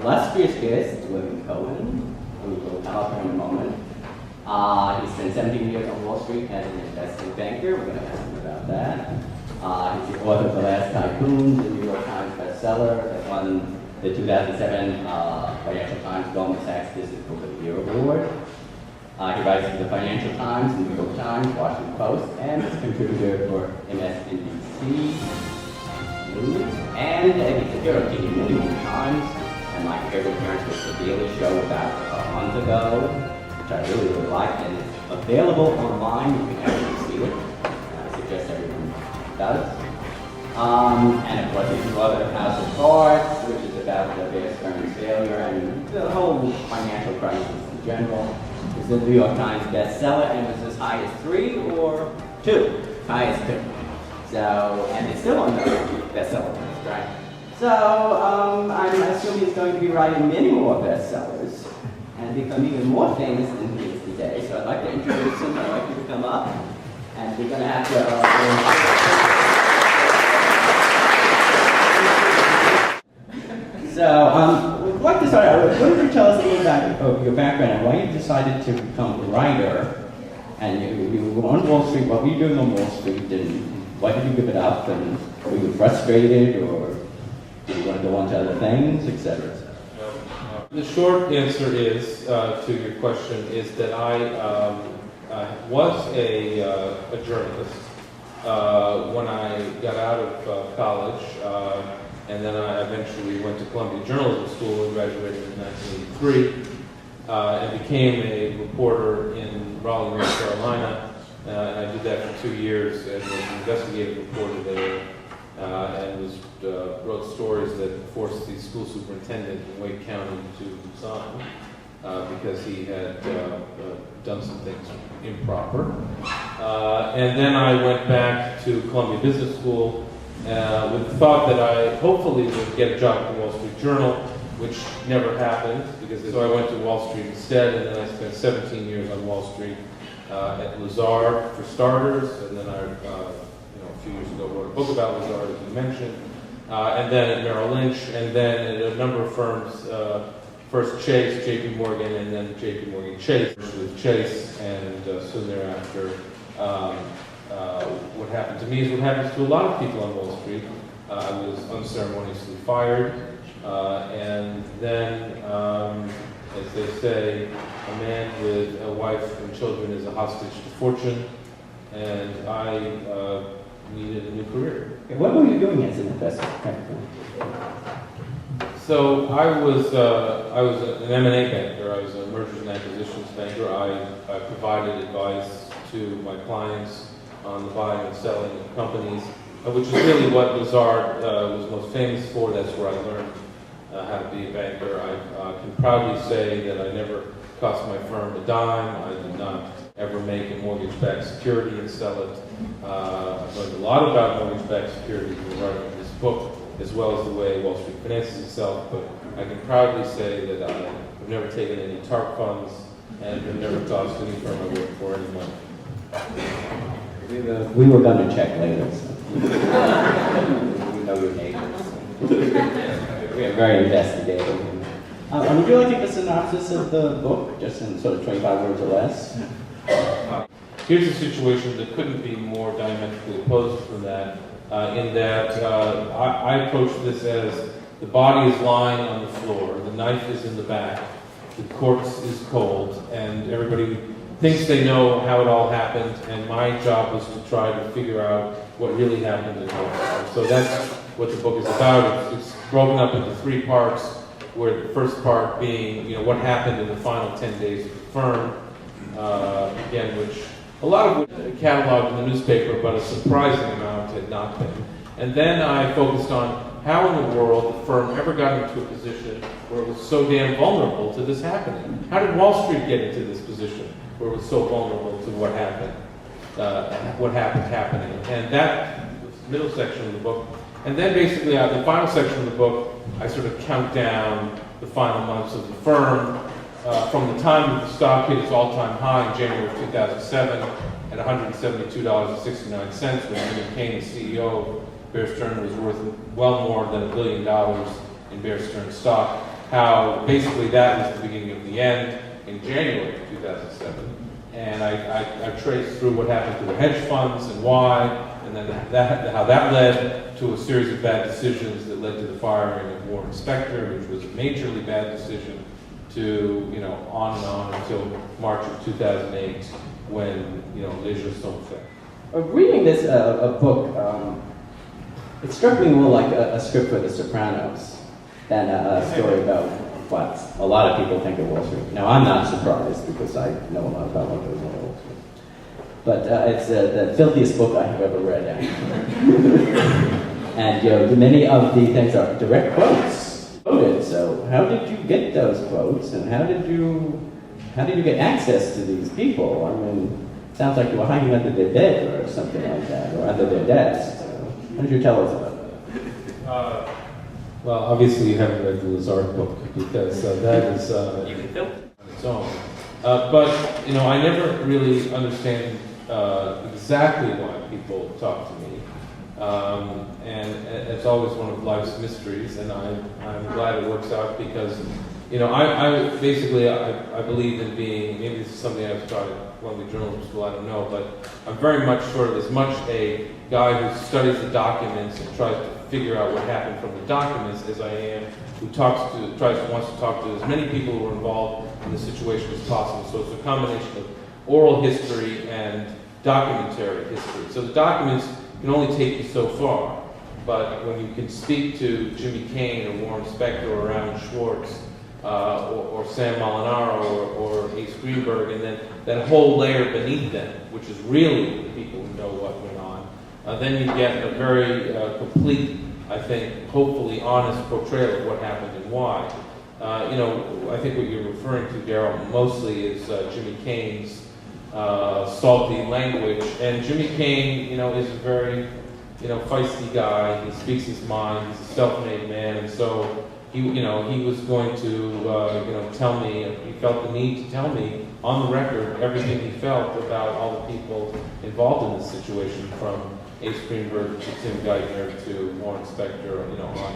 illustrious guest, William Cohan, who will come up in a moment. He spent 17 years on Wall Street as an investment banker. We're going to ask him about that. He's the author of The Last Tycoon, the New York Times bestseller that won the 2007 Financial Times Goldman Sachs Business Book of the Year Award. He writes for the Financial Times, the New York Times, Washington Post, and is a contributor for MSNBC News. And he's a hero to the New York Times. And my favorite appearance was the Daily Show about a month ago, which I really liked, and it's available online. You can actually see it. I suggest everyone does. And of course, he's the author of House of Cards, which is about the Bear Stearns failure and the whole financial crisis in general. It's the New York Times bestseller, and it was as high as 3 or 2, highest 2. So, and it's still on the bestseller list, right? So, I'm assuming he's going to be writing many more bestsellers and become even more famous than he is today. So I'd like to introduce him. I'd like you to come up, and we're going to have to. So, I'd like to start out. Why don't you tell us a little about your background and why you decided to become a writer? And you were on Wall Street. What were you doing on Wall Street? And why did you give it up? And were you frustrated, or did you want to go on to other things, etc.? The short answer is to your question is that I was a journalist when I got out of college. And then I eventually went to Columbia Journalism School and graduated in 1983 and became a reporter in Raleigh, North Carolina. And I did that for 2 years and was an investigative reporter there and wrote stories that forced the school superintendent in Wake County to resign because he had done some things improper. And then I went back to Columbia Business School with the thought that I hopefully would get a job at the Wall Street Journal, which never happened, so I went to Wall Street instead, and then I spent 17 years on Wall Street at Lazard for starters, and then I, a few years ago, wrote a book about Lazard, as you mentioned, and then at Merrill Lynch, and then at a number of firms, first Chase, JP Morgan, and then JP Morgan Chase, with Chase, and soon thereafter, what happened to me is what happens to a lot of people on Wall Street. I was unceremoniously fired, and then, as they say, a man with a wife and children is a hostage to fortune, and I needed a new career. What were you doing as an investor? So I was an M&A banker. I was a mergers and acquisitions banker. I provided advice to my clients on the buying and selling of companies, which is really what Lazard was most famous for. That's where I learned how to be a banker. I can proudly say that I never cost my firm a dime. I did not ever make a mortgage-backed security and sell it. I've learned a lot about mortgage-backed securities in writing this book, as well as the way Wall Street finances itself, but I can proudly say that I have never taken any TARP funds and have never cost any firm I work for any money. We were going to check later. So. We know your neighbors. We are very investigative. Would you like to give a synopsis of the book, just in sort of 25 words or less? Here's a situation that couldn't be more diametrically opposed from that, in that I approach this as the body is lying on the floor, the knife is in the back, the corpse is cold, and everybody thinks they know how it all happened, and my job was to try to figure out what really happened in Cohan. So that's what the book is about. It's broken up into 3 parts, where the first part being, what happened in the final 10 days of the firm, again, which a lot of it cataloged in the newspaper, but a surprising amount had not been. And then I focused on how in the world the firm ever got into a position where it was so damn vulnerable to this happening. How did Wall Street get into this position where it was so vulnerable to what happened happening? And that was the middle section of the book. And then basically, the final section of the book, I sort of count down the final months of the firm from the time that the stock hit its all-time high in January of 2007 at $172.69 when Jim McCain, the CEO of Bear Stearns, was worth well more than $1 billion in Bear Stearns stock. how basically that was the beginning of the end in January of 2007. And I traced through what happened to the hedge funds and why, and then how that led to a series of bad decisions that led to the firing of Warren Spector, which was a majorly bad decision, to, on and on until March of 2008, when, les jeux sont faits. Reading this a book, it struck me more like a script for The Sopranos than a story about what a lot of people think of Wall Street. Now, I'm not surprised because I know a lot about what goes on Wall Street. But it's the filthiest book I have ever read, actually. And many of the things are direct quotes quoted. So, how did you get those quotes, and how did you get access to these people? I mean, it sounds like you were hiding under their bed or something like that, or under their desk. So, why don't you tell us about that? Well, obviously you haven't read the Lazard book, because that is You can film it. on its own. But I never really understand exactly why people talk to me, and it's always one of life's mysteries. And I'm glad it works out, because I basically believe in being, maybe this is something I've started when we journalism school, I don't know, but I'm very much sort of as much a guy who studies the documents and tries to figure out what happened from the documents as I am who wants to talk to as many people who are involved in the situation as possible. So it's a combination of oral history and documentary history. So the documents can only take you so far, but when you can speak to Jimmy Kane or Warren Spector or Alan Schwartz, or Sam Molinaro or Ace Greenberg, and then that whole layer beneath them, which is really the people who know what went on, then you get a very complete, I think, hopefully honest portrayal of what happened and why. I think what you're referring to, Daryl, mostly is Jimmy Kane's salty language. And Jimmy Kane, is a very, feisty guy. He speaks his mind. He's a self-made man, and so he was going to, tell me. He felt the need to tell me on the record everything he felt about all the people involved in this situation, from Ace Greenberg to Tim Geithner to Warren Spector, on